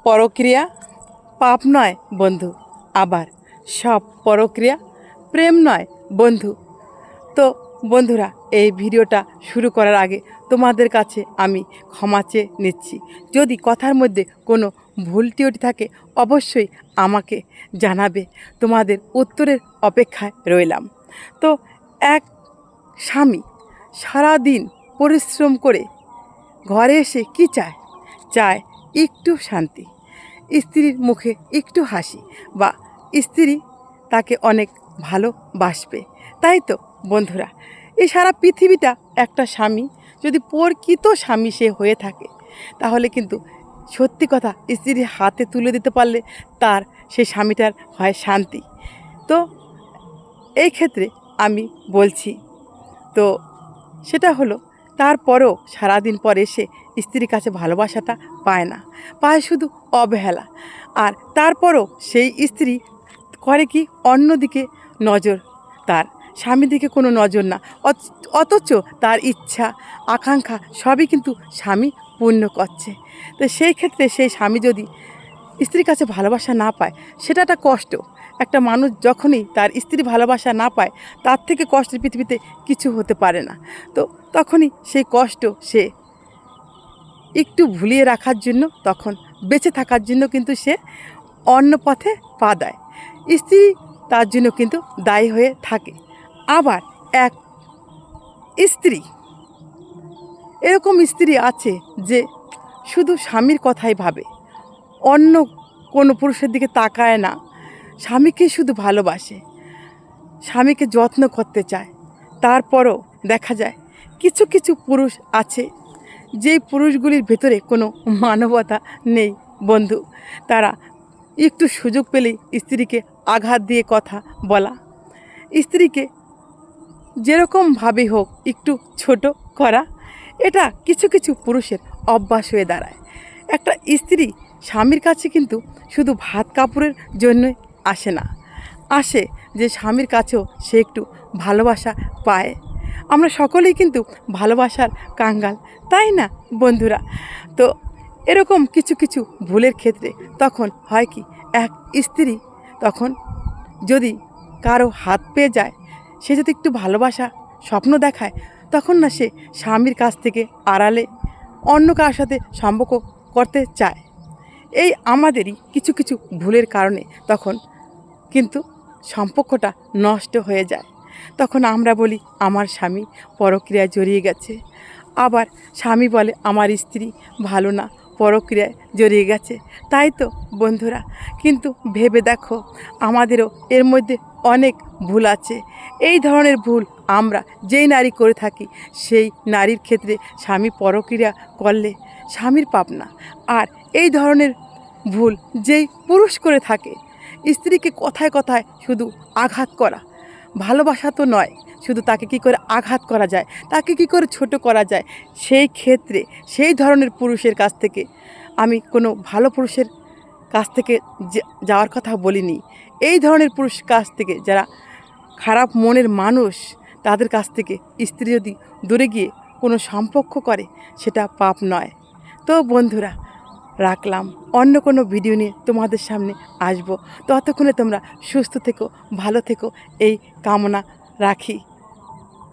পরক্রিয়া পাপ নয় বন্ধু, আবার সব পরক্রিয়া প্রেম নয় বন্ধু। তো বন্ধুরা, এই ভিডিওটা শুরু করার আগে তোমাদের কাছে আমি ক্ষমা চেয়ে নিচ্ছি। যদি কথার মধ্যে কোনো ভুল ত্রুটি থাকে অবশ্যই আমাকে জানাবে, তোমাদের উত্তরের অপেক্ষায় রইলাম। তো এক স্বামী সারাদিন পরিশ্রম করে ঘরে এসে কি চায়? চায় একটু শান্তি, স্ত্রীর মুখে একটু হাসি, বা স্ত্রী তাকে অনেক ভালোবাসবে। তাই তো বন্ধুরা, এই সারা পৃথিবীটা একটা স্বামী যদি প্রকৃত স্বামী সে হয়ে থাকে, তাহলে কিন্তু সত্যি কথা স্ত্রীর হাতে তুলে দিতে পারলে তার সেই স্বামীটার হয় শান্তি। তো এই ক্ষেত্রে আমি বলছি, তো সেটা হলো তারপরেও সারাদিন পর এসে স্ত্রীর কাছে ভালোবাসাটা পায় না, পায় শুধু অবহেলা। আর তারপরও সেই স্ত্রী করে কি, অন্যদিকে নজর, তার স্বামীর দিকে কোনো নজর না, অথচ তার ইচ্ছা আকাঙ্ক্ষা সবই কিন্তু স্বামী পূর্ণ করছে। তো সেই ক্ষেত্রে সেই স্বামী যদি স্ত্রীর কাছে ভালোবাসা না পায়, সেটা একটা কষ্ট। একটা মানুষ যখনই তার স্ত্রী ভালোবাসা না পায়, তার থেকে কষ্টের পৃথিবীতে কিছু হতে পারে না। তো তখনই সেই কষ্ট সে একটু ভুলিয়ে রাখার জন্য, তখন বেঁচে থাকার জন্য কিন্তু সে অন্য পথে পা দেয়। স্ত্রী তার জন্য কিন্তু দায়ী হয়ে থাকে। আবার এক স্ত্রী, এরকম স্ত্রী আছে যে শুধু স্বামীর কথাই ভাবে, অন্য কোনো পুরুষের দিকে তাকায় না, স্বামীকে শুধু ভালোবাসে, স্বামীকে যত্ন করতে চায়। তারপরও দেখা যায় কিছু কিছু পুরুষ আছে, যেই পুরুষগুলির ভেতরে কোনো মানবতা নেই বন্ধু। তারা একটু সুযোগ পেলেই স্ত্রীকে আঘাত দিয়ে কথা বলা, স্ত্রীকে যেরকমভাবেই হোক একটু ছোট করা, এটা কিছু কিছু পুরুষের অভ্যাস হয়ে দাঁড়ায়। একটা স্ত্রী স্বামীর কাছে কিন্তু শুধু ভাত কাপড়ের জন্যই আসে না, আসে যে স্বামীর কাছেও সে একটু ভালোবাসা পায়। আমরা সকলেই কিন্তু ভালোবাসার কাঙ্গাল, তাই না বন্ধুরা? তো এরকম কিছু কিছু ভুলের ক্ষেত্রে তখন হয় কি, এক স্ত্রী তখন যদি কারো হাত পেয়ে যায়, সে যদি একটু ভালোবাসা স্বপ্ন দেখায়, তখন না সে স্বামীর কাছ থেকে আড়ালে অন্য কারোর সাথে সম্পর্ক করতে চায়। এই আমাদেরই কিছু কিছু ভুলের কারণে তখন কিন্তু সম্পর্কটা নষ্ট হয়ে যায়। তখন আমরা বলি আমার স্বামী পরক্রিয়ায় জড়িয়ে গেছে, আবার স্বামী বলে আমার স্ত্রী ভালো না, পরক্রিয়ায় জড়িয়ে গেছে। তাই তো বন্ধুরা, কিন্তু ভেবে দেখো আমাদেরও এর মধ্যে অনেক ভুল আছে। এই ধরনের ভুল আমরা যেই নারী করে থাকি, সেই নারীর ক্ষেত্রে স্বামী পরক্রিয়া করলে স্বামীর পাপ না। আর এই ধরনের ভুল যেই পুরুষ করে থাকে, স্ত্রীকে কথায় কথায় শুধু আঘাত করা, ভালোবাসা তো নয়, শুধু তাকে কি করে আঘাত করা যায়, তাকে কি করে ছোট করা যায়, সেই ক্ষেত্রে সেই ধরনের পুরুষের কাছ থেকে, আমি কোনো ভালো পুরুষের কাছ থেকে যাওয়ার কথা বলিনি, এই ধরনের পুরুষ কাছ থেকে, যারা খারাপ মনের মানুষ, তাদের কাছ থেকে স্ত্রী যদি দূরে গিয়ে কোনো সম্পর্ক করে, সেটা পাপ নয়। তো বন্ধুরা, রাখলাম, অন্য কোনো ভিডিও নিয়ে তোমাদের সামনে আসবো। ততক্ষণে তোমরা সুস্থ থেকো, ভালো থেকো, এই কামনা রাখি।